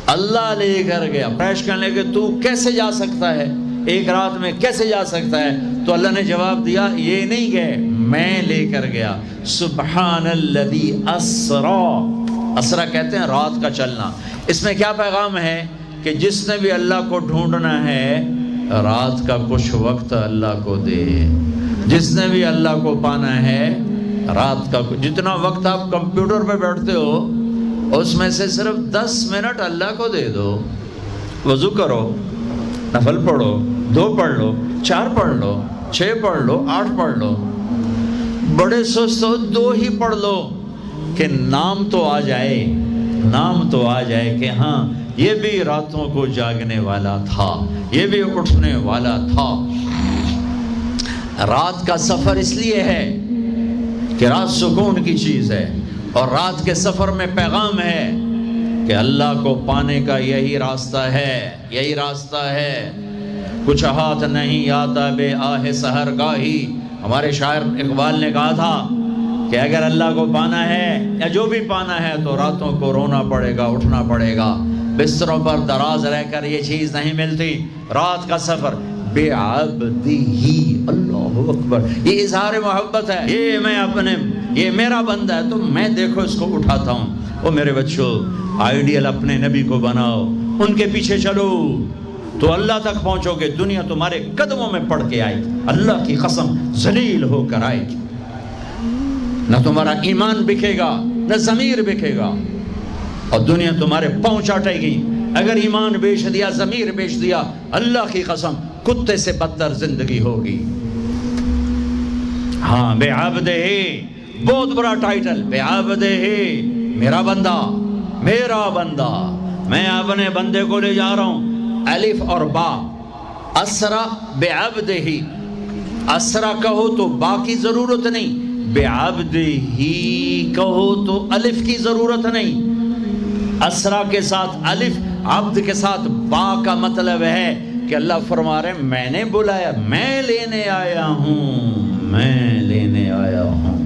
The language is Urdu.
اللہ لے کر گیا۔ قریش کہنے لگے تو کیسے جا سکتا ہے، ایک رات میں کیسے جا سکتا ہے؟ تو اللہ نے جواب دیا یہ نہیں گئے، میں لے کر گیا۔ سبحان الذی اسرا، اسرا کہتے ہیں رات کا چلنا۔ اس میں کیا پیغام ہے کہ جس نے بھی اللہ کو ڈھونڈنا ہے رات کا کچھ وقت اللہ کو دے، جس نے بھی اللہ کو پانا ہے رات کا جتنا وقت آپ کمپیوٹر پہ بیٹھتے ہو اس میں سے صرف 10 منٹ اللہ کو دے دو۔ وضو کرو، نفل پڑھو، 2 پڑھ لو، 4 پڑھ لو، 6 پڑھ لو، 8 پڑھ لو، بڑے سست ہو 2 ہی پڑھ لو کہ نام تو آ جائے، نام تو آ جائے کہ ہاں یہ بھی راتوں کو جاگنے والا تھا، یہ بھی اٹھنے والا تھا۔ رات کا سفر اس لیے ہے کہ رات سکون کی چیز ہے، اور رات کے سفر میں پیغام ہے کہ اللہ کو پانے کا یہی راستہ ہے، یہی راستہ ہے۔ کچھ ہاتھ نہیں آتا بے آہ سحر گاہی، ہمارے شاعر اقبال نے کہا تھا کہ اگر اللہ کو پانا ہے یا جو بھی پانا ہے تو راتوں کو رونا پڑے گا، اٹھنا پڑے گا، بستروں پر دراز رہ کر یہ چیز نہیں ملتی۔ رات کا سفر بے عبدی، اللہ اکبر، یہ اظہار محبت ہے، یہ میرا بندہ ہے تو میں دیکھو اس کو اٹھاتا ہوں۔ وہ میرے بچوں آئیڈیل اپنے نبی کو بناؤ، ان کے پیچھے چلو تو اللہ تک پہنچو گے۔ دنیا تمہارے قدموں میں پڑ کے آئے گی، اللہ کی قسم ذلیل ہو کر آئے گی۔ نہ تمہارا ایمان بکے گا نہ ضمیر بکے گا، اور دنیا تمہارے پاؤں چاٹے گی۔ اگر ایمان بیچ دیا، ضمیر بیچ دیا، اللہ کی قسم کتے سے بدتر زندگی ہوگی۔ ہاں بے عبدہ، بہت بڑا ٹائٹل، بے عبدہ، میرا بندہ، میرا بندہ۔ میں اپنے بندے کو لے جا رہا ہوں، الف اور با، اسرا بے عبدہ، اسرا کہو تو با کی ضرورت نہیں، بے عبدہ کہو تو الف کی ضرورت نہیں۔ اسرا کے ساتھ الف، عبد کے ساتھ با کا مطلب ہے کہ اللہ فرما رہے ہیں میں نے بلایا، میں لینے آیا ہوں، میں لینے آیا ہوں۔